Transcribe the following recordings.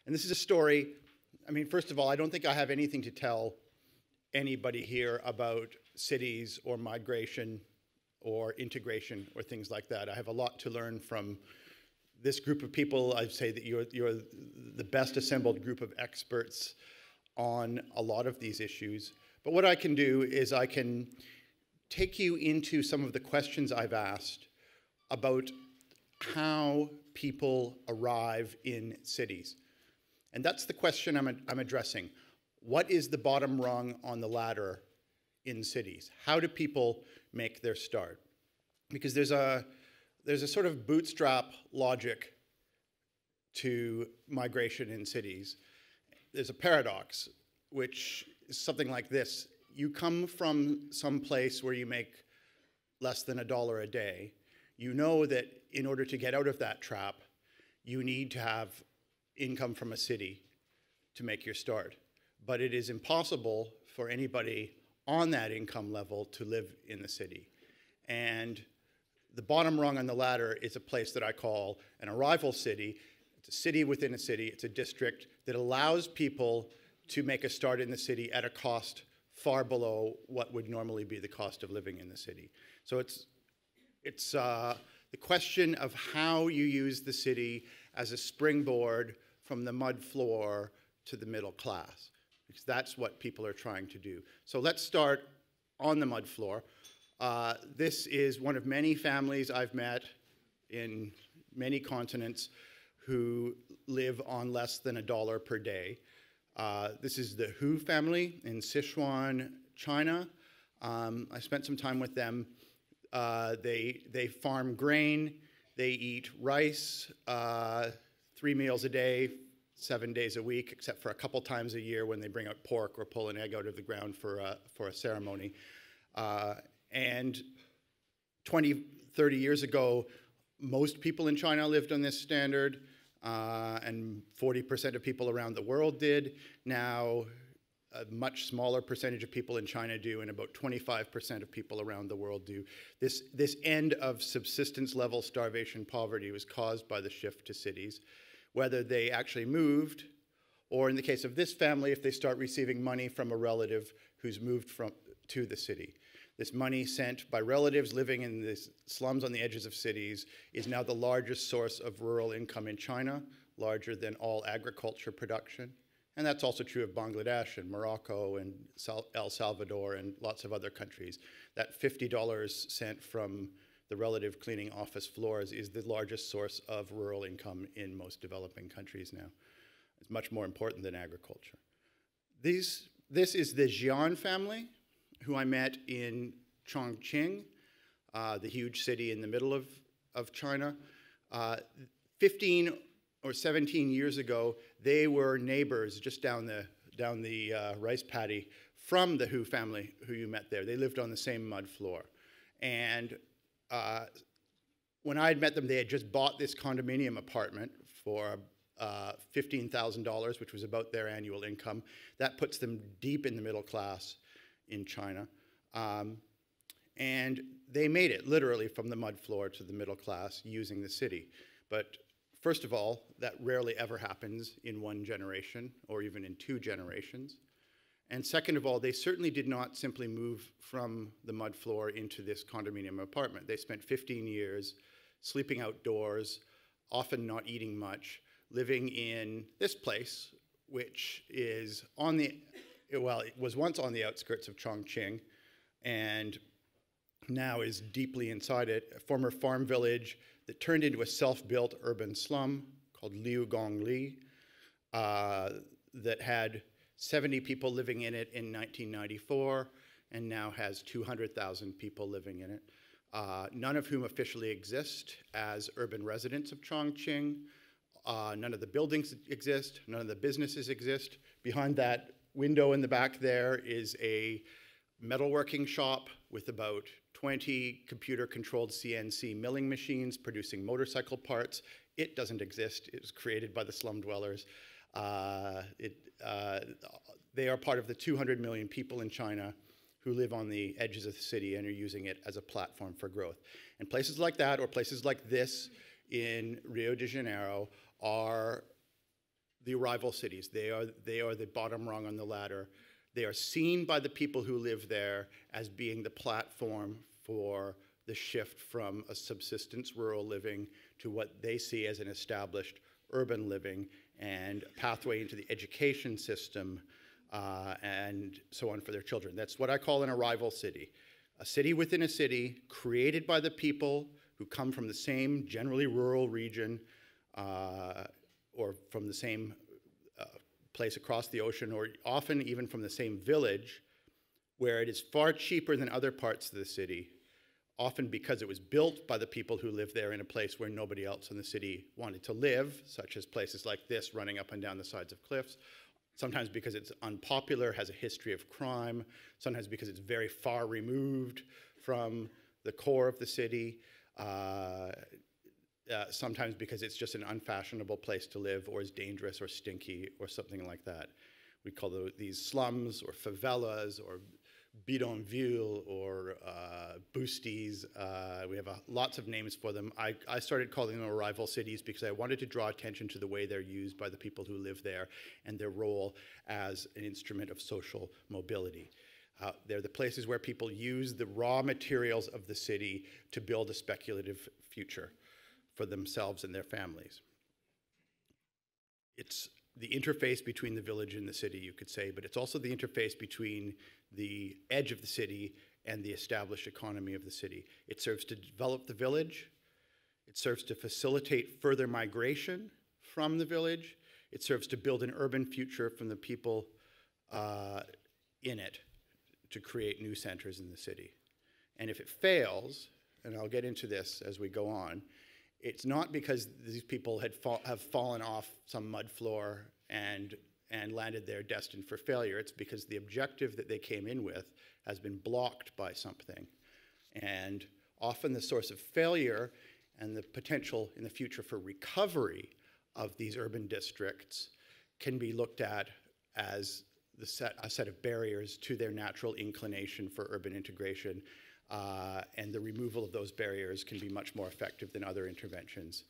And this is a story, I mean, first of all, I don't think I have anything to tell anybody here about cities or migration or integration or things like that. I have a lot to learn from this group of people. I'd say that you're the best assembled group of experts on a lot of these issues. But what I can do is I can take you into some of the questions I've asked about how people arrive in cities. And that's the question I'm addressing. What is the bottom rung on the ladder in cities? How do people make their start? Because there's a sort of bootstrap logic to migration in cities. There's a paradox, which is something like this. You come from some place where you make less than $1 a day. You know that in order to get out of that trap, you need to have income from a city to make your start. But it is impossible for anybody on that income level to live in the city. And the bottom rung on the ladder is a place that I call an arrival city. It's a city within a city. It's a district that allows people to make a start in the city at a cost far below what would normally be the cost of living in the city. So it's the question of how you use the city as a springboard from the mud floor to the middle class, because that's what people are trying to do. So let's start on the mud floor. This is one of many families I've met in many continents who live on less than $1 per day. This is the Hu family in Sichuan, China. I spent some time with them. They farm grain. They eat rice 3 meals a day, 7 days a week, except for a couple times a year when they bring out pork or pull an egg out of the ground for a ceremony. And 20, 30 years ago, most people in China lived on this standard, and 40% of people around the world did. Now, a much smaller percentage of people in China do, and about 25% of people around the world do. This end of subsistence level starvation poverty was caused by the shift to cities, whether they actually moved, or in the case of this family, if they start receiving money from a relative who's moved to the city. This money sent by relatives living in the slums on the edges of cities is now the largest source of rural income in China, larger than all agriculture production. And that's also true of Bangladesh and Morocco and El Salvador and lots of other countries. That $50 sent from the relative cleaning office floors is the largest source of rural income in most developing countries now. It's much more important than agriculture. This is the Jian family, who I met in Chongqing, the huge city in the middle of China. 15 or 17 years ago, they were neighbors just down the rice paddy from the Hu family who you met there. They lived on the same mud floor. And when I had met them, they had just bought this condominium apartment for $15,000, which was about their annual income. That puts them deep in the middle class in China. And they made it literally from the mud floor to the middle class using the city. But first of all, that rarely ever happens in one generation or even in 2 generations. And second of all, they certainly did not simply move from the mud floor into this condominium apartment. They spent 15 years sleeping outdoors, often not eating much, living in this place, which is on the, well, it was once on the outskirts of Chongqing and now is deeply inside it, a former farm village that turned into a self-built urban slum called Liugongli that had 70 people living in it in 1994 and now has 200,000 people living in it, none of whom officially exist as urban residents of Chongqing. None of the buildings exist, none of the businesses exist. Behind that window in the back there is a metalworking shop with about 20 computer-controlled CNC milling machines producing motorcycle parts. It doesn't exist. It was created by the slum dwellers. They are part of the 200 million people in China who live on the edges of the city and are using it as a platform for growth. And places like that, or places like this in Rio de Janeiro, are the arrival cities. They are the bottom rung on the ladder. They are seen by the people who live there as being the platform for the shift from a subsistence rural living to what they see as an established urban living and a pathway into the education system and so on for their children. That's what I call an arrival city. A city within a city created by the people who come from the same generally rural region or from the same place across the ocean, or often even from the same village, where it is far cheaper than other parts of the city, often because it was built by the people who live there in a place where nobody else in the city wanted to live, such as places like this running up and down the sides of cliffs. Sometimes because it's unpopular, has a history of crime, sometimes because it's very far removed from the core of the city, sometimes because it's just an unfashionable place to live or is dangerous or stinky or something like that. We call these slums or favelas or bidonville or boosties. We have lots of names for them. I started calling them arrival cities because I wanted to draw attention to the way they're used by the people who live there and their role as an instrument of social mobility. They're the places where people use the raw materials of the city to build a speculative future for themselves and their families. It's the interface between the village and the city, you could say, but it's also the interface between the edge of the city and the established economy of the city. It serves to develop the village. It serves to facilitate further migration from the village. It serves to build an urban future from the people in it to create new centers in the city. And if it fails, and I'll get into this as we go on, it's not because these people have fallen off some mud floor and landed there destined for failure. It's because the objective that they came in with has been blocked by something. And often the source of failure and the potential in the future for recovery of these urban districts can be looked at as a set of barriers to their natural inclination for urban integration. And the removal of those barriers can be much more effective than other interventions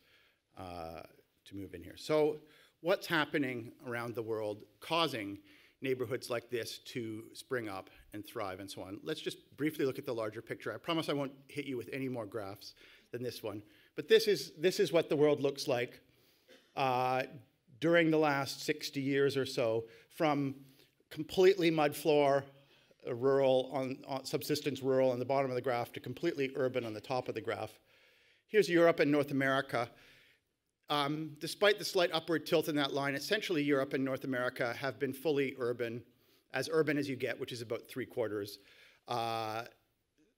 to move in here. So what's happening around the world causing neighborhoods like this to spring up and thrive and so on? Let's just briefly look at the larger picture. I promise I won't hit you with any more graphs than this one. But this is what the world looks like during the last 60 years or so, from completely mud floor, rural, on subsistence rural on the bottom of the graph to completely urban on the top of the graph. Here's Europe and North America. Despite the slight upward tilt in that line, essentially Europe and North America have been fully urban as you get, which is about 3/4,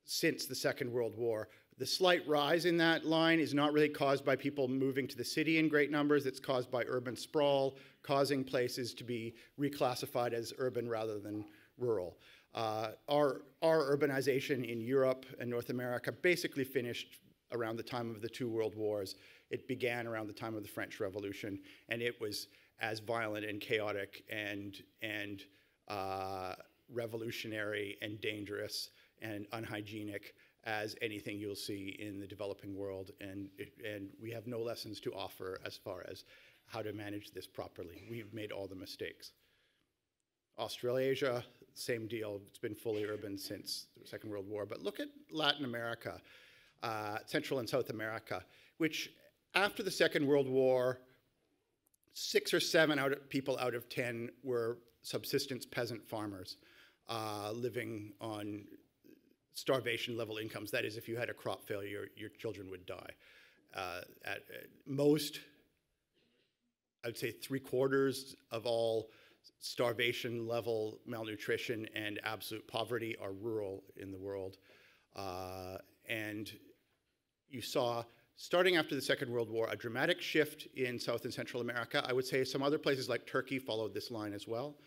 since the Second World War. The slight rise in that line is not really caused by people moving to the city in great numbers. It's caused by urban sprawl, causing places to be reclassified as urban rather than rural. Our urbanization in Europe and North America basically finished around the time of the two world wars. It began around the time of the French Revolution, and it was as violent and chaotic and revolutionary and dangerous and unhygienic as anything you'll see in the developing world. And we have no lessons to offer as far as how to manage this properly. We've made all the mistakes. Australasia, same deal. It's been fully urban since the Second World War. But look at Latin America, Central and South America, which after the Second World War, 6 or 7 people out of 10 were subsistence peasant farmers living on starvation level incomes. That is, if you had a crop failure, your children would die. At most, I would say 3/4 of all starvation level malnutrition and absolute poverty are rural in the world. And you saw, starting after the Second World War, a dramatic shift in South and Central America. I would say some other places like Turkey followed this line as well.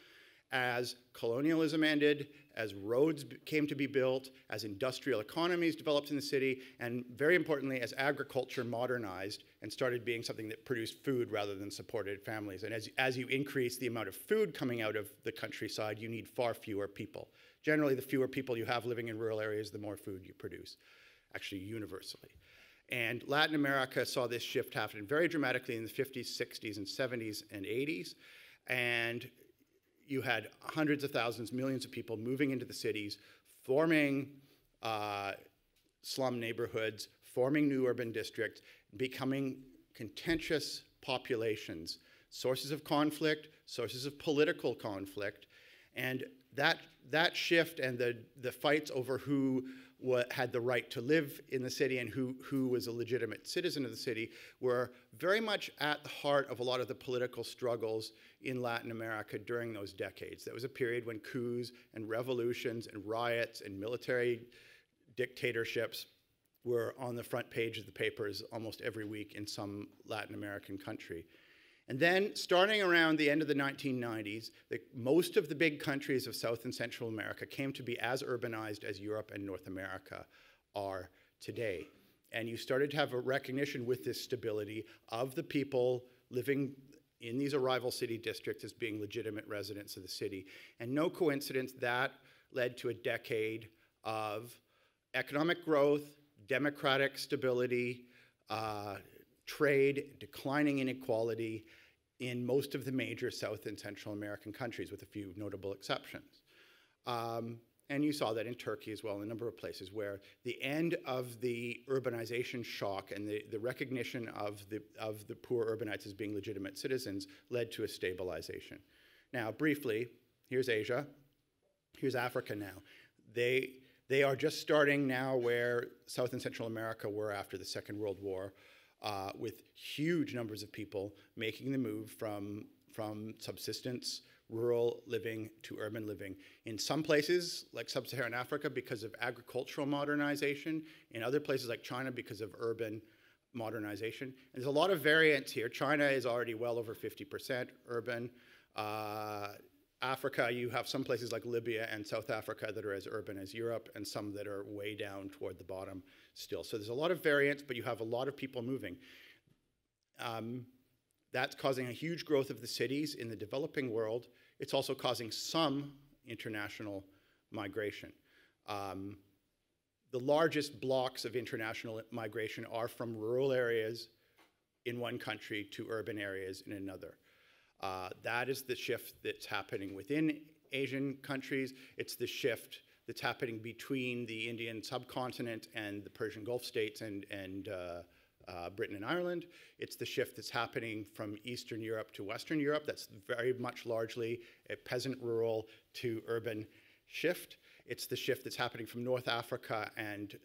As colonialism ended, as roads came to be built, as industrial economies developed in the city, and very importantly, as agriculture modernized and started being something that produced food rather than supported families. And as you increase the amount of food coming out of the countryside, you need far fewer people. Generally, the fewer people you have living in rural areas, the more food you produce, actually universally. And Latin America saw this shift happen very dramatically in the 50s, 60s, and 70s, and 80s. And you had hundreds of thousands, millions of people moving into the cities, forming slum neighborhoods, forming new urban districts, becoming contentious populations, sources of conflict, sources of political conflict. And that shift and the fights over who had the right to live in the city and who was a legitimate citizen of the city were very much at the heart of a lot of the political struggles in Latin America during those decades. That was a period when coups and revolutions and riots and military dictatorships were on the front page of the papers almost every week in some Latin American country. And then, starting around the end of the 1990s, most of the big countries of South and Central America came to be as urbanized as Europe and North America are today. And you started to have a recognition with this stability of the people living in these arrival city districts as being legitimate residents of the city. And no coincidence, that led to a decade of economic growth, democratic stability, trade, declining inequality in most of the major South and Central American countries, with a few notable exceptions. And you saw that in Turkey as well, in a number of places where the end of the urbanization shock and the recognition of the poor urbanites as being legitimate citizens led to a stabilization. Now, briefly, here's Asia, here's Africa now. They are just starting now where South and Central America were after the Second World War, with huge numbers of people making the move from subsistence, rural living to urban living. In some places, like sub-Saharan Africa, because of agricultural modernization. In other places like China, because of urban modernization. And there's a lot of variance here. China is already well over 50% urban. Africa, you have some places like Libya and South Africa that are as urban as Europe, and some that are way down toward the bottom still. So there's a lot of variance, but you have a lot of people moving. That's causing a huge growth of the cities in the developing world. It's also causing some international migration. The largest blocks of international migration are from rural areas in one country to urban areas in another. That is the shift that's happening within Asian countries. It's the shift that's happening between the Indian subcontinent and the Persian Gulf states and Britain and Ireland. It's the shift that's happening from Eastern Europe to Western Europe. That's very much largely a peasant rural to urban shift. It's the shift that's happening from North Africa and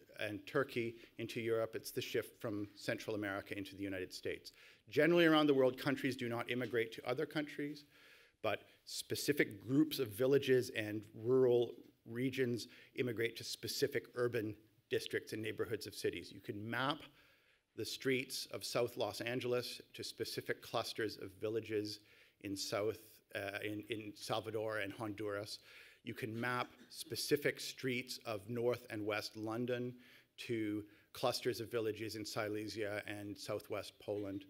Turkey into Europe. It's the shift from Central America into the United States. Generally around the world, countries do not immigrate to other countries, but specific groups of villages and rural regions immigrate to specific urban districts and neighborhoods of cities. You can map the streets of South Los Angeles to specific clusters of villages in in Salvador and Honduras. You can map specific streets of North and West London to clusters of villages in Silesia and Southwest Poland,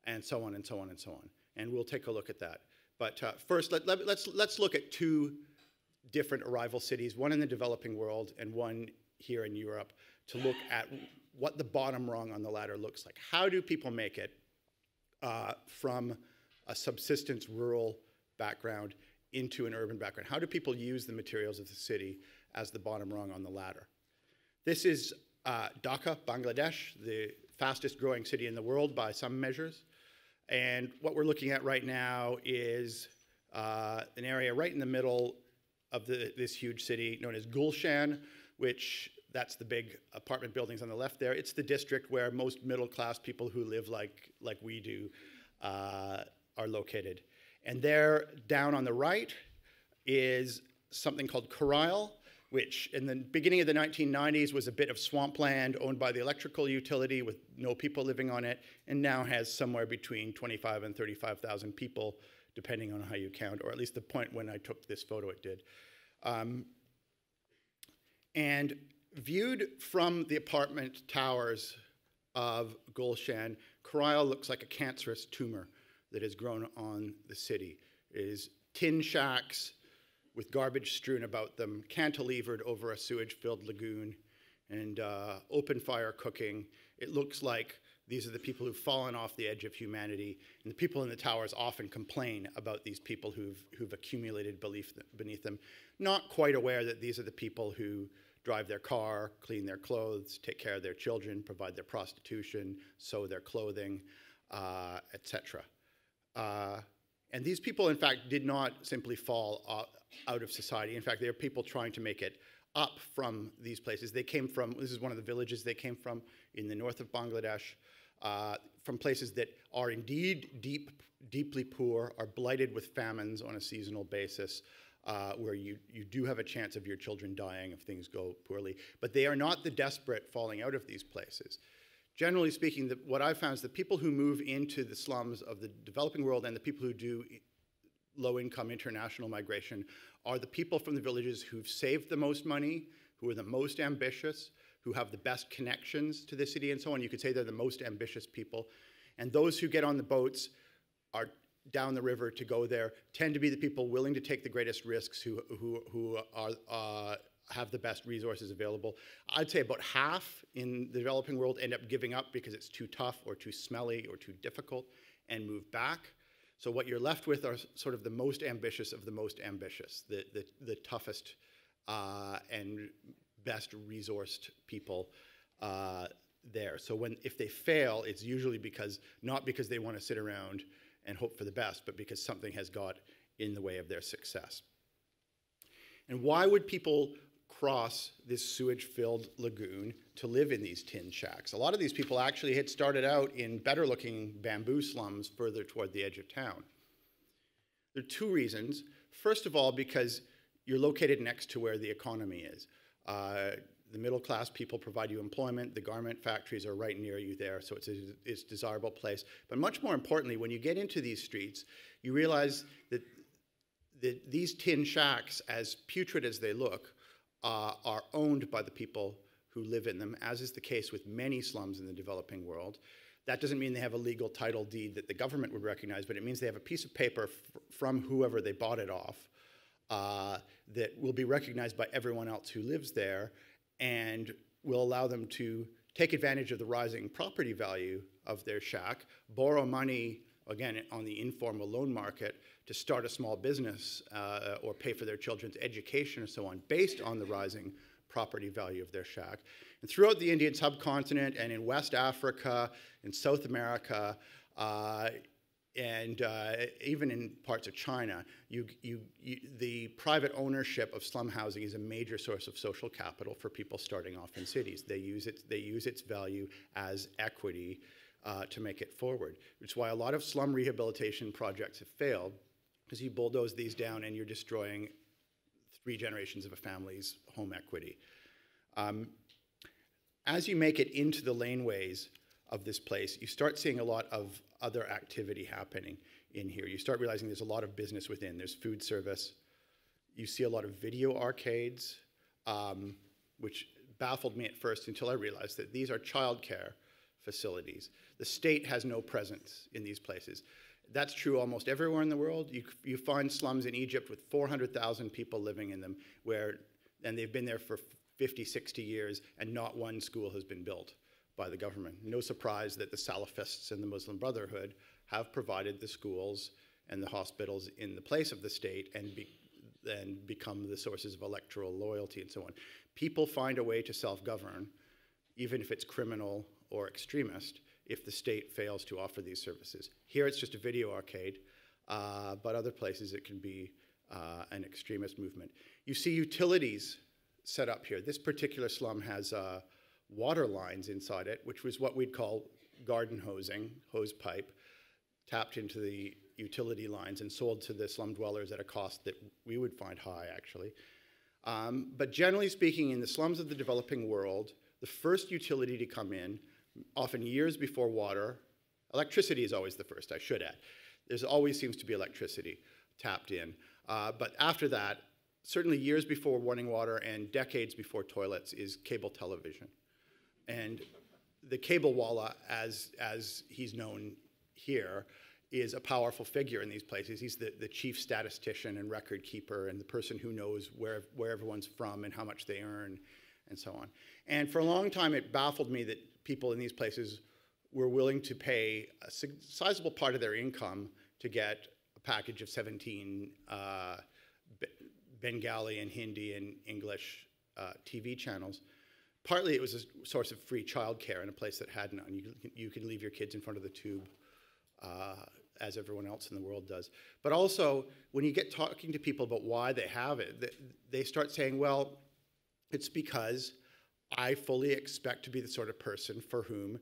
and so on and so on and so on. And we'll take a look at that. But first, let's look at two different arrival cities, one in the developing world and one here in Europe, to look at what the bottom rung on the ladder looks like. How do people make it from a subsistence rural background into an urban background? How do people use the materials of the city as the bottom rung on the ladder? This is Dhaka, Bangladesh, the fastest growing city in the world by some measures. And what we're looking at right now is an area right in the middle of this huge city known as Gulshan, which that's the big apartment buildings on the left there. It's the district where most middle-class people who live like we do are located. And there, down on the right, is something called Karail, which in the beginning of the 1990s was a bit of swampland owned by the electrical utility with no people living on it, and now has somewhere between 25,000 and 35,000 people, depending on how you count, or at least the point when I took this photo it did. And viewed from the apartment towers of Gulshan, Karail looks like a cancerous tumor that has grown on the city. It is tin shacks with garbage strewn about them, cantilevered over a sewage-filled lagoon, and open fire cooking. it looks like these are the people who've fallen off the edge of humanity, and the people in the towers often complain about these people who've accumulated beneath them, not quite aware that these are the people who drive their car, clean their clothes, take care of their children, provide their prostitution, sew their clothing, etc. And these people, in fact, did not simply fall out of society. In fact, they are people trying to make it up from these places. They came from, this is one of the villages they came from in the north of Bangladesh, from places that are indeed deeply poor, are blighted with famines on a seasonal basis, where you do have a chance of your children dying if things go poorly. But they are not the desperate falling out of these places. Generally speaking, what I've found is the people who move into the slums of the developing world and the people who do low-income international migration are the people from the villages who've saved the most money, who are the most ambitious, who have the best connections to the city and so on. You could say they're the most ambitious people. And those who get on the boats are down the river to go there tend to be the people willing to take the greatest risks, who are have the best resources available. I'd say about half in the developing world end up giving up because it's too tough or too smelly or too difficult and move back. So what you're left with are sort of the most ambitious of the most ambitious, the toughest and best resourced people there. So if they fail, it's usually not because they want to sit around and hope for the best, but because something has got in the way of their success. And why would people cross this sewage-filled lagoon to live in these tin shacks? A lot of these people actually had started out in better-looking bamboo slums further toward the edge of town. There are two reasons. First of all, because you're located next to where the economy is. The middle-class people provide you employment. The garment factories are right near you there, so it's a desirable place. But much more importantly, when you get into these streets, you realize that these tin shacks, as putrid as they look, are owned by the people who live in them, as is the case with many slums in the developing world. That doesn't mean they have a legal title deed that the government would recognize, but it means they have a piece of paper from whoever they bought it off that will be recognized by everyone else who lives there and will allow them to take advantage of the rising property value of their shack, borrow money, again, on the informal loan market, to start a small business or pay for their children's education and so on, based on the rising property value of their shack. And throughout the Indian subcontinent and in West Africa, in South America, and even in parts of China, the private ownership of slum housing is a major source of social capital for people starting off in cities. They use its value as equity to make it forward, which is why a lot of slum rehabilitation projects have failed, because you bulldoze these down and you're destroying 3 generations of a family's home equity. As you make it into the laneways of this place, you start seeing a lot of other activity happening in here. You start realizing there's a lot of business within. There's food service. You see a lot of video arcades, which baffled me at first until I realized that these are childcare facilities. The state has no presence in these places. That's true almost everywhere in the world. You find slums in Egypt with 400,000 people living in them, and they've been there for 50, 60 years, and not one school has been built by the government. No surprise that the Salafists and the Muslim Brotherhood have provided the schools and the hospitals in the place of the state and become the sources of electoral loyalty and so on. People find a way to self-govern, even if it's criminal or extremist, if the state fails to offer these services. Here it's just a video arcade, but other places it can be an extremist movement. You see utilities set up here. This particular slum has water lines inside it, which was what we'd call garden hosing, hose pipe, tapped into the utility lines and sold to the slum dwellers at a cost that we would find high, actually. But generally speaking, in the slums of the developing world, the first utility to come in, often years before water, electricity is always the first, I should add. There always seems to be electricity tapped in. But after that, certainly years before running water and decades before toilets, is cable television. And the cable walla, as he's known here, is a powerful figure in these places. He's the chief statistician and record keeper and the person who knows where everyone's from and how much they earn and so on. And for a long time, it baffled me that people in these places were willing to pay a sizable part of their income to get a package of 17 Bengali and Hindi and English TV channels. Partly it was a source of free childcare in a place that had none. You can leave your kids in front of the tube as everyone else in the world does. But also, when you get talking to people about why they have it, they start saying, well, it's because I fully expect to be the sort of person for whom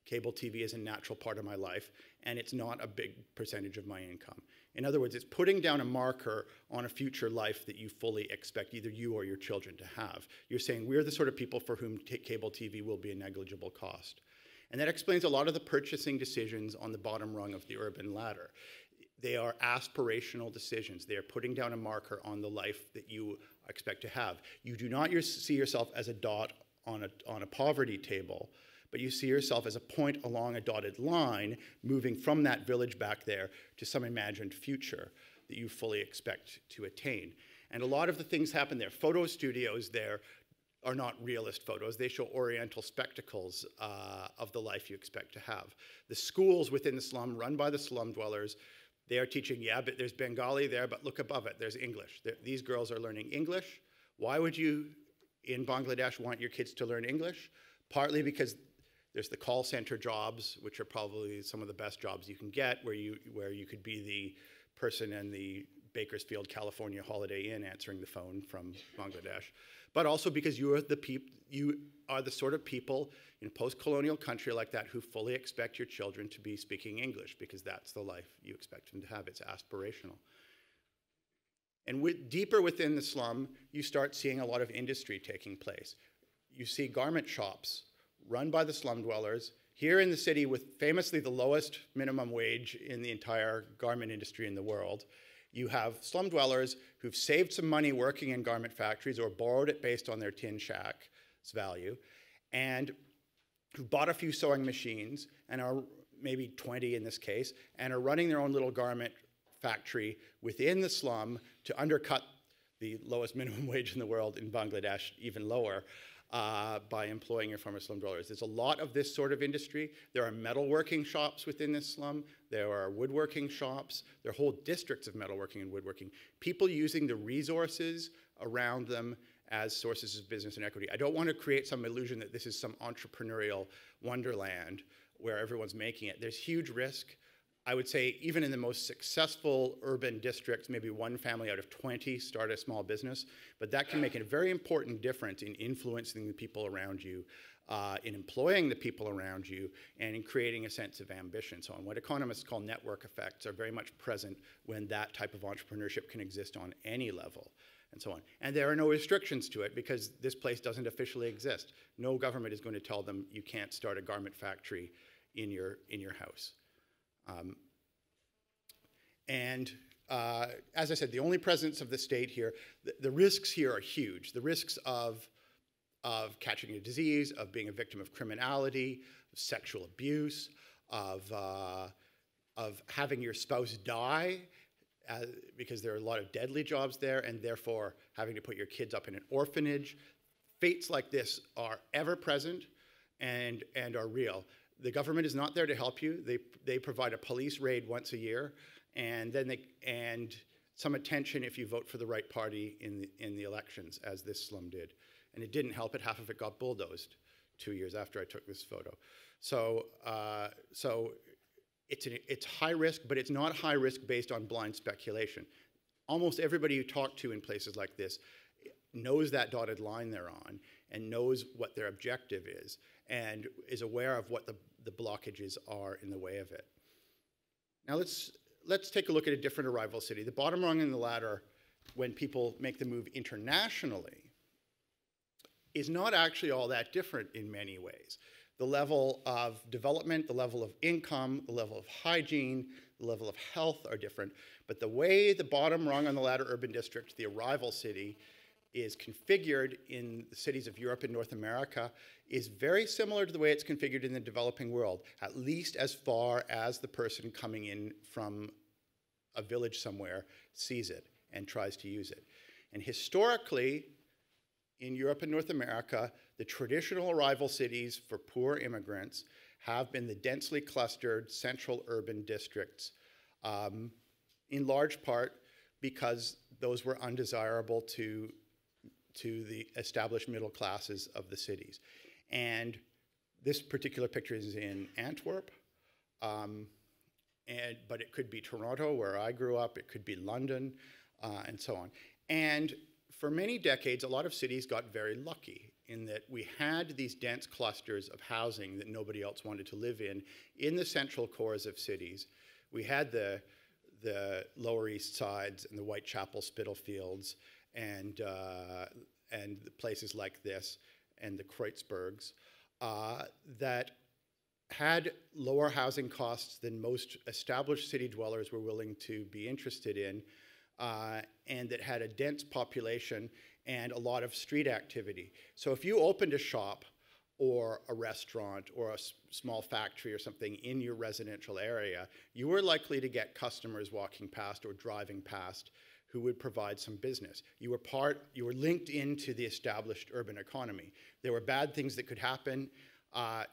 cable TV is a natural part of my life, and it's not a big percentage of my income. In other words, it's putting down a marker on a future life that you fully expect either you or your children to have. You're saying we're the sort of people for whom cable TV will be a negligible cost. And that explains a lot of the purchasing decisions on the bottom rung of the urban ladder. They are aspirational decisions. They are putting down a marker on the life that you expect to have. You do not see yourself as a dot on a poverty table, but you see yourself as a point along a dotted line moving from that village back there to some imagined future that you fully expect to attain. And a lot of the things happen there. Photo studios there are not realist photos. They show oriental spectacles of the life you expect to have. The schools within the slum, run by the slum dwellers, they are teaching, yeah, but there's Bengali there, but look above it, there's English. These girls are learning English. Why would you, in Bangladesh, want your kids to learn English? Partly because there's the call center jobs, which are probably some of the best jobs you can get, where you could be the person in the Bakersfield, California Holiday Inn answering the phone from Bangladesh. But also because you are the sort of people in a post-colonial country like that who fully expect your children to be speaking English, because that's the life you expect them to have. It's aspirational. And deeper within the slum, you start seeing a lot of industry taking place. You see garment shops run by the slum dwellers, here in the city with famously the lowest minimum wage in the entire garment industry in the world. You have slum dwellers who've saved some money working in garment factories or borrowed it based on their tin shack's value, and who bought a few sewing machines, and are maybe 20 in this case, and are running their own little garment factory within the slum to undercut the lowest minimum wage in the world in Bangladesh, even lower, by employing your former slum dwellers. There's a lot of this sort of industry. There are metalworking shops within this slum. There are woodworking shops. There are whole districts of metalworking and woodworking. People using the resources around them as sources of business and equity. I don't want to create some illusion that this is some entrepreneurial wonderland where everyone's making it. There's huge risk. I would say even in the most successful urban districts, maybe one family out of 20 start a small business, but that can make a very important difference in influencing the people around you, in employing the people around you, and in creating a sense of ambition. So on what economists call network effects are very much present when that type of entrepreneurship can exist on any level, and so on. And there are no restrictions to it because this place doesn't officially exist. No government is going to tell them you can't start a garment factory in your house. As I said, the only presence of the state here, the risks here are huge. The risks of catching a disease, of being a victim of criminality, of sexual abuse, of having your spouse die, because there are a lot of deadly jobs there, and therefore having to put your kids up in an orphanage. Fates like this are ever present and are real. The government is not there to help you. They provide a police raid once a year, and some attention if you vote for the right party in the elections, as this slum did. And it didn't help it. Half of it got bulldozed 2 years after I took this photo. So it's high risk, but it's not high risk based on blind speculation. Almost everybody you talk to in places like this knows that dotted line they're on and knows what their objective is and is aware of what the blockages are in the way of it. Now let's take a look at a different arrival city. The bottom rung in the ladder, when people make the move internationally, is not actually all that different in many ways. The level of development, the level of income, the level of hygiene, the level of health are different, but the way the bottom rung on the ladder urban district, the arrival city, is configured in the cities of Europe and North America is very similar to the way it's configured in the developing world, at least as far as the person coming in from a village somewhere sees it and tries to use it. And historically, in Europe and North America, The traditional arrival cities for poor immigrants have been the densely clustered central urban districts, in large part because those were undesirable to the established middle classes of the cities. And this particular picture is in Antwerp, but it could be Toronto, where I grew up, it could be London, and so on. And for many decades, a lot of cities got very lucky in that we had these dense clusters of housing that nobody else wanted to live in the central cores of cities. We had the Lower East Sides and the Whitechapel Spitalfields and places like this and the Kreutzbergs that had lower housing costs than most established city dwellers were willing to be interested in, and that had a dense population and a lot of street activity. So if you opened a shop or a restaurant or a small factory or something in your residential area, you were likely to get customers walking past or driving past who would provide some business. You were linked into the established urban economy. There were bad things that could happen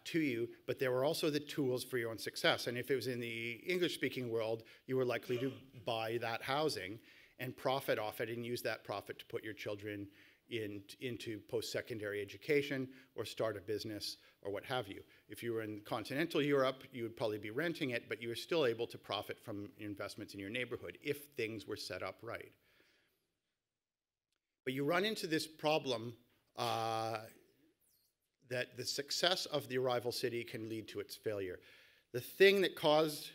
to you, but there were also the tools for your own success. And if it was in the English-speaking world, you were likely to buy that housing and profit off it and use that profit to put your children into post-secondary education or start a business or what have you. If you were in continental Europe, you would probably be renting it, but you were still able to profit from investments in your neighborhood if things were set up right. But you run into this problem that the success of the arrival city can lead to its failure. The thing that caused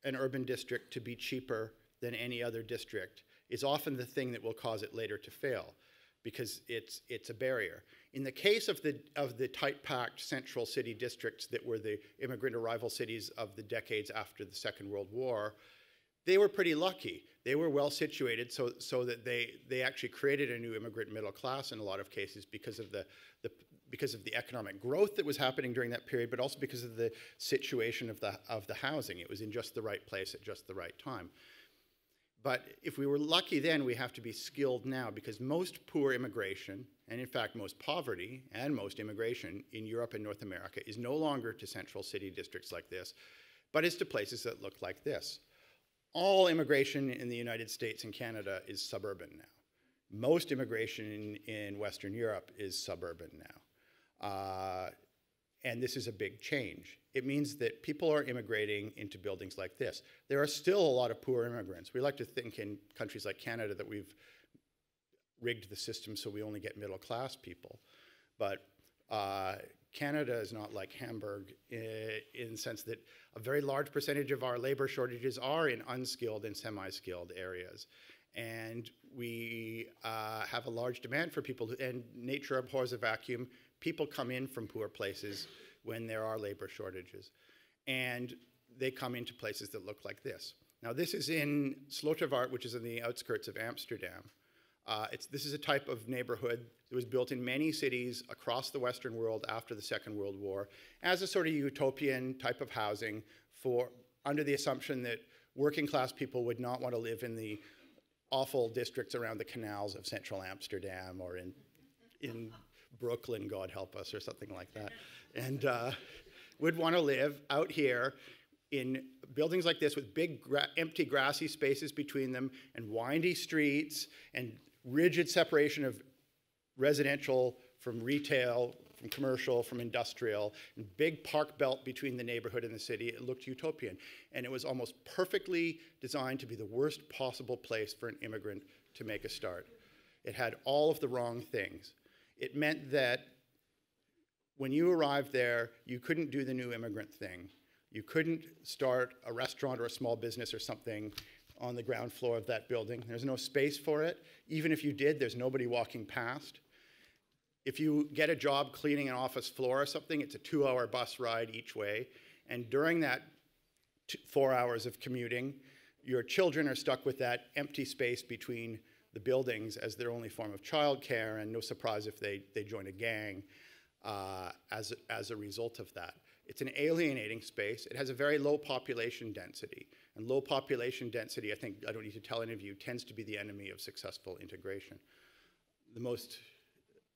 an urban district to be cheaper than any other district is often the thing that will cause it later to fail, because it's a barrier. In the case of the tight-packed central city districts that were the immigrant arrival cities of the decades after the Second World War, they were pretty lucky. They were well situated so that they actually created a new immigrant middle class in a lot of cases because of the economic growth that was happening during that period, but also because of the situation of the housing. It was in just the right place at just the right time. But if we were lucky then, we have to be skilled now, because most poor immigration, and in fact most poverty and most immigration in Europe and North America, is no longer to central city districts like this, but is to places that look like this. All immigration in the United States and Canada is suburban now. Most immigration in Western Europe is suburban now. And this is a big change. It means that people are immigrating into buildings like this. There are still a lot of poor immigrants. We like to think in countries like Canada that we've rigged the system so we only get middle class people. But Canada is not like Hamburg in the sense that a very large percentage of our labor shortages are in unskilled and semi-skilled areas. And we have a large demand for people, and nature abhors a vacuum. People come in from poor places when there are labor shortages. And they come into places that look like this. Now this is in Slotervaart, which is in the outskirts of Amsterdam. This is a type of neighborhood that was built in many cities across the Western world after the Second World War as a sort of utopian type of housing under the assumption that working class people would not want to live in the awful districts around the canals of central Amsterdam or in Brooklyn, God help us, or something like that, and would want to live out here in buildings like this with big empty grassy spaces between them and windy streets and rigid separation of residential from retail, from commercial, from industrial, and big park belt between the neighborhood and the city. It looked utopian. And it was almost perfectly designed to be the worst possible place for an immigrant to make a start. It had all of the wrong things. It meant that when you arrived there, you couldn't do the new immigrant thing. You couldn't start a restaurant or a small business or something on the ground floor of that building. There's no space for it. Even if you did, there's nobody walking past. If you get a job cleaning an office floor or something, it's a 2-hour bus ride each way. And during that 4 hours of commuting, your children are stuck with that empty space between the buildings as their only form of childcare, and no surprise if they join a gang as a result of that. It's an alienating space. It has a very low population density. And low population density, I don't need to tell any of you, tends to be the enemy of successful integration.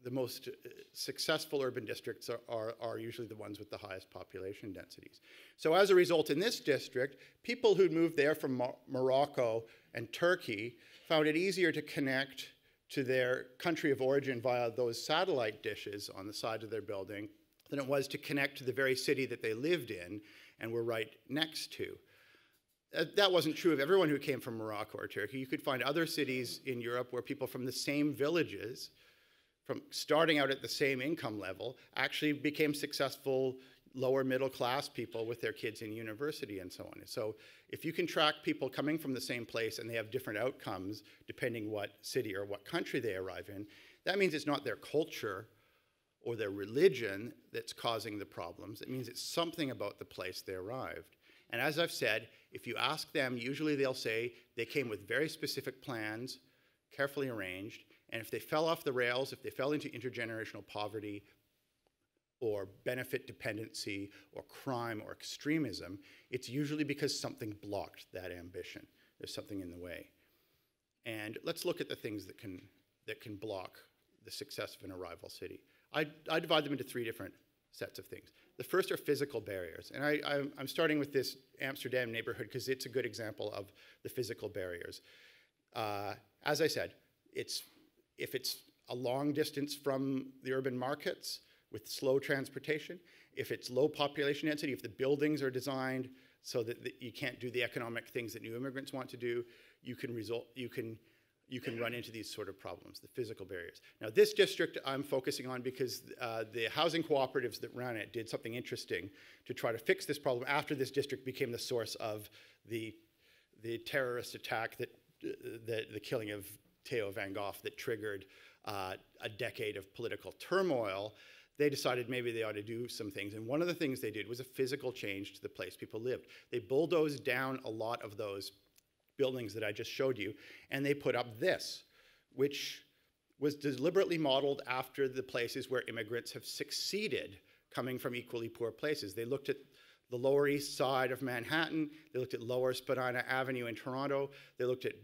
the most successful urban districts are usually the ones with the highest population densities. So as a result, in this district, people who'd moved there from Morocco and Turkey found it easier to connect to their country of origin via those satellite dishes on the side of their building than it was to connect to the very city that they lived in and were right next to. That wasn't true of everyone who came from Morocco or Turkey. You could find other cities in Europe where people from the same villages, from starting out at the same income level, actually became successful lower middle class people with their kids in university and so on. So if you can track people coming from the same place and they have different outcomes depending what city or what country they arrive in, that means it's not their culture or their religion that's causing the problems. It means it's something about the place they arrived. And as I've said, if you ask them, usually they'll say they came with very specific plans, carefully arranged, and if they fell off the rails, if they fell into intergenerational poverty or benefit dependency or crime or extremism, it's usually because something blocked that ambition. There's something in the way. And let's look at the things that can block the success of an arrival city. I divide them into three different sets of things. The first are physical barriers. And I'm starting with this Amsterdam neighborhood because it's a good example of the physical barriers. As I said, if it's a long distance from the urban markets with slow transportation, if it's low population density, if the buildings are designed so that you can't do the economic things that new immigrants want to do, you can run into these sort of problems, the physical barriers. Now this district I'm focusing on because the housing cooperatives that ran it did something interesting to try to fix this problem after this district became the source of the terrorist attack, the killing of Theo van Gogh that triggered a decade of political turmoil. They decided maybe they ought to do some things. And one of the things they did was a physical change to the place people lived. They bulldozed down a lot of those buildings that I just showed you, and they put up this, which was deliberately modeled after the places where immigrants have succeeded coming from equally poor places. They looked at the Lower East Side of Manhattan, they looked at Lower Spadina Avenue in Toronto, they looked at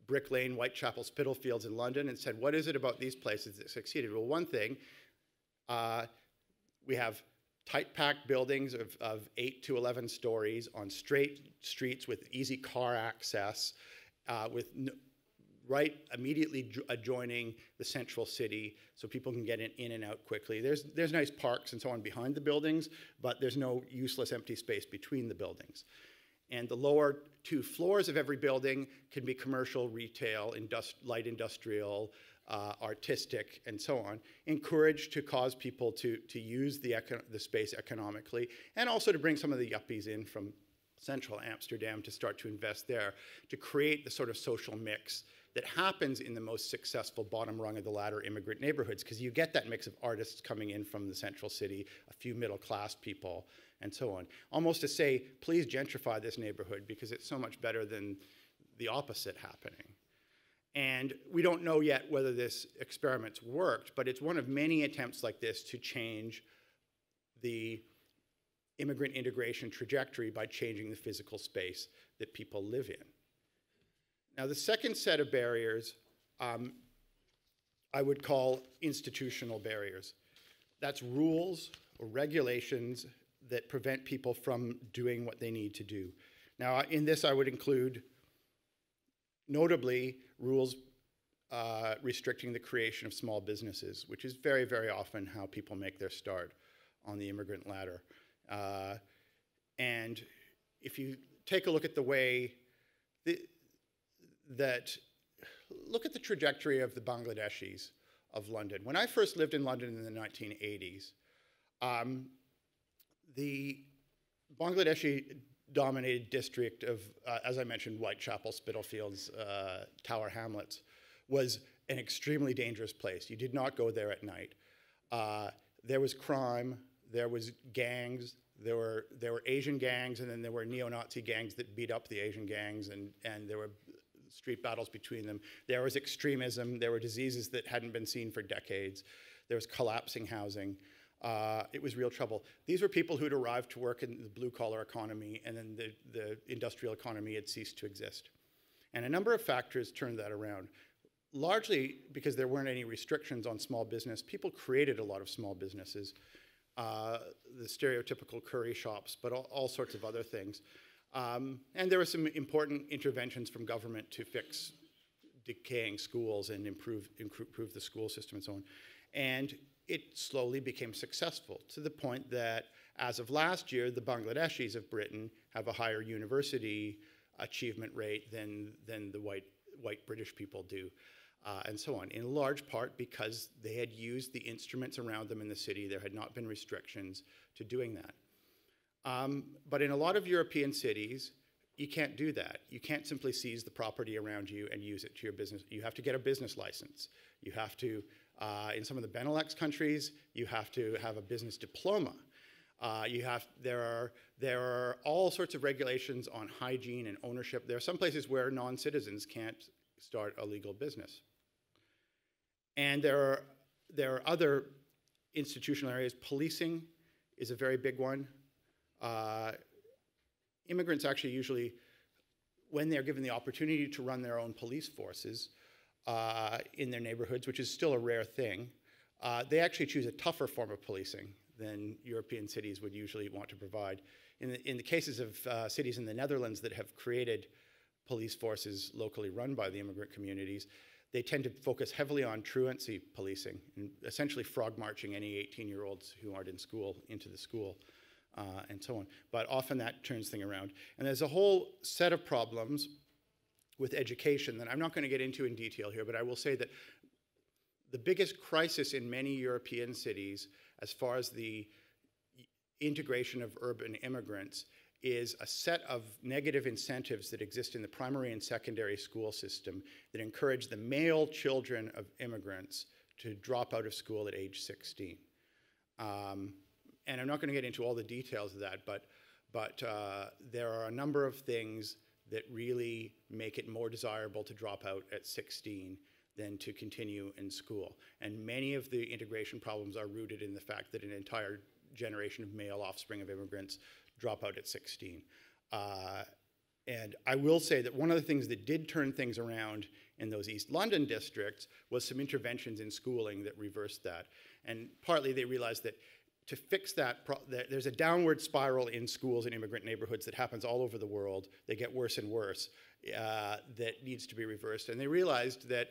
Brick Lane, Whitechapel, Spitalfields in London and said, what is it about these places that succeeded? Well, one thing, we have tight-packed buildings of 8 to 11 stories on straight streets with easy car access, right immediately adjoining the central city so people can get in and out quickly. There's nice parks and so on behind the buildings, but there's no useless empty space between the buildings. And the lower 2 floors of every building can be commercial, retail, light industrial, artistic, and so on, encouraged to cause people to use the space economically, and also to bring some of the yuppies in from central Amsterdam to start to invest there, to create the sort of social mix that happens in the most successful bottom rung of the ladder immigrant neighborhoods, because you get that mix of artists coming in from the central city, a few middle class people, and so on. Almost to say, please gentrify this neighborhood because it's so much better than the opposite happening. And we don't know yet whether this experiment's worked, but it's one of many attempts like this to change the immigrant integration trajectory by changing the physical space that people live in. Now, the second set of barriers I would call institutional barriers. That's rules or regulations that prevent people from doing what they need to do. Now, in this, I would include, notably, rules restricting the creation of small businesses, which is very, very often how people make their start on the immigrant ladder. And if you take a look at the way look at the trajectory of the Bangladeshis of London. When I first lived in London in the 1980s, the Bangladeshi-dominated district of, as I mentioned, Whitechapel, Spitalfields, Tower Hamlets, was an extremely dangerous place. You did not go there at night. There was crime, there was gangs, there were Asian gangs, and then there were neo-Nazi gangs that beat up the Asian gangs, and there were street battles between them. There was extremism, there were diseases that hadn't been seen for decades. There was collapsing housing. It was real trouble. These were people who'd arrived to work in the blue-collar economy, and then the industrial economy had ceased to exist. And a number of factors turned that around. largely because there weren't any restrictions on small business, people created a lot of small businesses, the stereotypical curry shops, but all sorts of other things. And there were some important interventions from government to fix decaying schools and improve the school system and so on. And it slowly became successful to the point that as of last year, the Bangladeshis of Britain have a higher university achievement rate than the white British people do, and so on, in large part because they had used the instruments around them in the city. There had not been restrictions to doing that. But in a lot of European cities, you can't do that. You can't simply seize the property around you and use it to your business. You have to get a business license. You have to, in some of the Benelux countries, you have to have a business diploma. There are all sorts of regulations on hygiene and ownership. There are some places where non-citizens can't start a legal business. And there are other institutional areas. Policing is a very big one. Immigrants actually usually, when they're given the opportunity to run their own police forces in their neighborhoods, which is still a rare thing, they actually choose a tougher form of policing than European cities would usually want to provide. In the cases of cities in the Netherlands that have created police forces locally run by the immigrant communities, they tend to focus heavily on truancy policing, and essentially frog marching any 18-year-olds who aren't in school into the school. And so on. But often that turns things around. And there's a whole set of problems with education that I'm not going to get into in detail here, but I will say that the biggest crisis in many European cities as far as the integration of urban immigrants is a set of negative incentives that exist in the primary and secondary school system that encourage the male children of immigrants to drop out of school at age 16. And I'm not going to get into all the details of that, but there are a number of things that really make it more desirable to drop out at 16 than to continue in school. And many of the integration problems are rooted in the fact that an entire generation of male offspring of immigrants drop out at 16. And I will say that one of the things that did turn things around in those East London districts was some interventions in schooling that reversed that. And partly they realized that to fix that, there's a downward spiral in schools in immigrant neighborhoods that happens all over the world. They get worse and worse. That needs to be reversed. And they realized that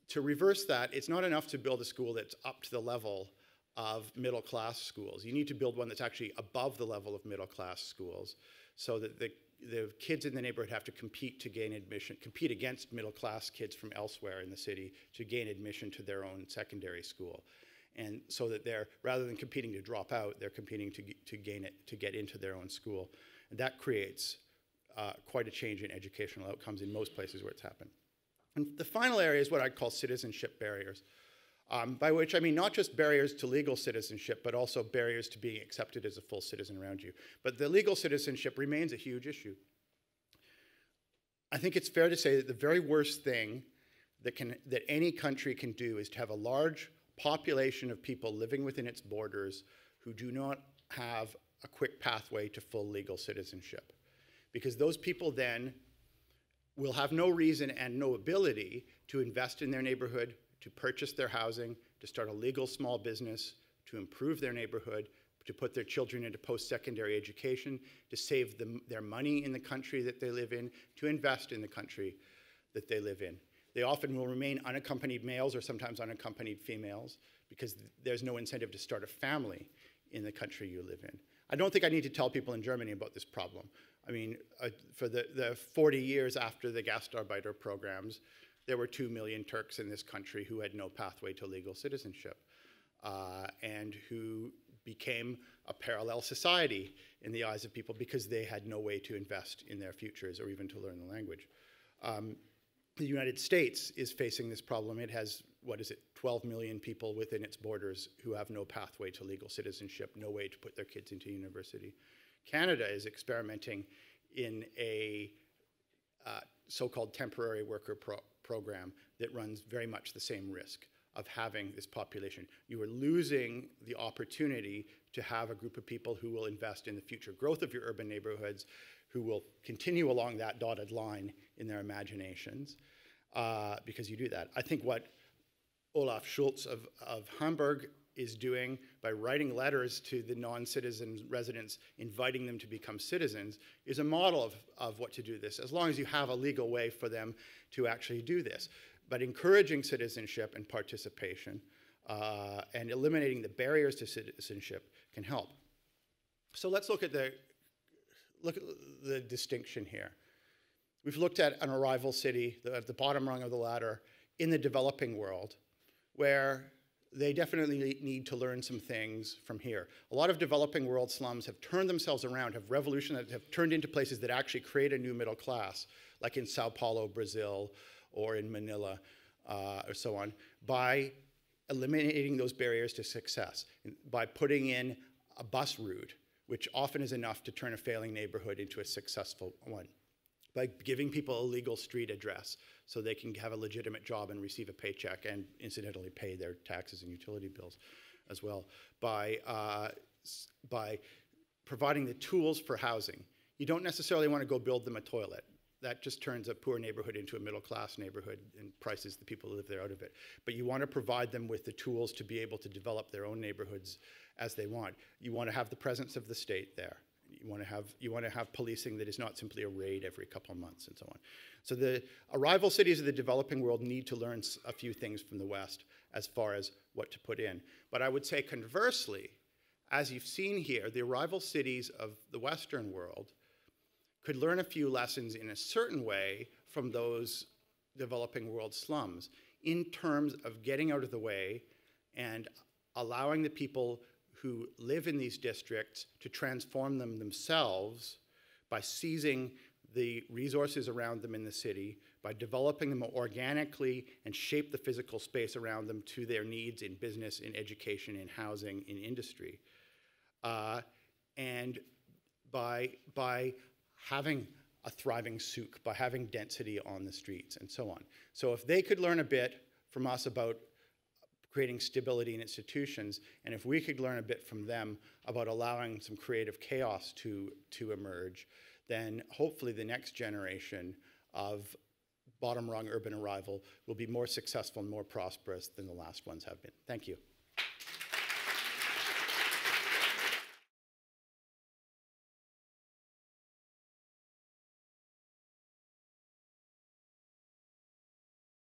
to reverse that, it's not enough to build a school that's up to the level of middle-class schools. You need to build one that's actually above the level of middle-class schools, so that the kids in the neighborhood have to compete to gain admission, compete against middle-class kids from elsewhere in the city to gain admission to their own secondary school. And so that they're, rather than competing to drop out, they're competing to gain it, to get into their own school. And that creates quite a change in educational outcomes in most places where it's happened. And the final area is what I'd call citizenship barriers, by which I mean not just barriers to legal citizenship, but also barriers to being accepted as a full citizen around you. But the legal citizenship remains a huge issue. I think it's fair to say that the very worst thing that any country can do is to have a large population of people living within its borders who do not have a quick pathway to full legal citizenship. Because those people then will have no reason and no ability to invest in their neighborhood, to purchase their housing, to start a legal small business, to improve their neighborhood, to put their children into post-secondary education, to save their money in the country that they live in, to invest in the country that they live in. They often will remain unaccompanied males or sometimes unaccompanied females because there's no incentive to start a family in the country you live in. I don't think I need to tell people in Germany about this problem. I mean, for the 40 years after the Gastarbeiter programs, there were 2 million Turks in this country who had no pathway to legal citizenship and who became a parallel society in the eyes of people because they had no way to invest in their futures or even to learn the language. The United States is facing this problem. It has, 12 million people within its borders who have no pathway to legal citizenship, no way to put their kids into university. Canada is experimenting in a so-called temporary worker program that runs very much the same risk of having this population. You are losing the opportunity to have a group of people who will invest in the future growth of your urban neighborhoods, who will continue along that dotted line in their imaginations. because you do that. I think what Olaf Schultz of Hamburg is doing by writing letters to the non-citizen residents, inviting them to become citizens, is a model of what to do this, as long as you have a legal way for them to actually do this. But encouraging citizenship and participation and eliminating the barriers to citizenship can help. So let's look at the distinction here. We've looked at an arrival city, the bottom rung of the ladder, in the developing world, where they definitely need to learn some things from here. A lot of developing world slums have turned themselves around, have turned into places that actually create a new middle class, like in Sao Paulo, Brazil, or in Manila, or so on, by eliminating those barriers to success, by putting in a bus route, which often is enough to turn a failing neighborhood into a successful one, by giving people a legal street address so they can have a legitimate job and receive a paycheck and incidentally pay their taxes and utility bills as well, by providing the tools for housing. You don't necessarily want to go build them a toilet. That just turns a poor neighborhood into a middle-class neighborhood and prices the people who live there out of it. But you want to provide them with the tools to be able to develop their own neighborhoods as they want. You want to have the presence of the state there. You want to have policing that is not simply a raid every couple of months and so on. So the arrival cities of the developing world need to learn a few things from the West as far as what to put in. But I would say conversely, as you've seen here, the arrival cities of the Western world could learn a few lessons in a certain way from those developing world slums in terms of getting out of the way and allowing the people who live in these districts to transform them themselves by seizing the resources around them in the city, by developing them organically and shape the physical space around them to their needs in business, in education, in housing, in industry. And by having a thriving souk, by having density on the streets and so on. So if they could learn a bit from us about creating stability in institutions, and if we could learn a bit from them about allowing some creative chaos to emerge, then hopefully the next generation of bottom rung urban arrival will be more successful and more prosperous than the last ones have been. Thank you.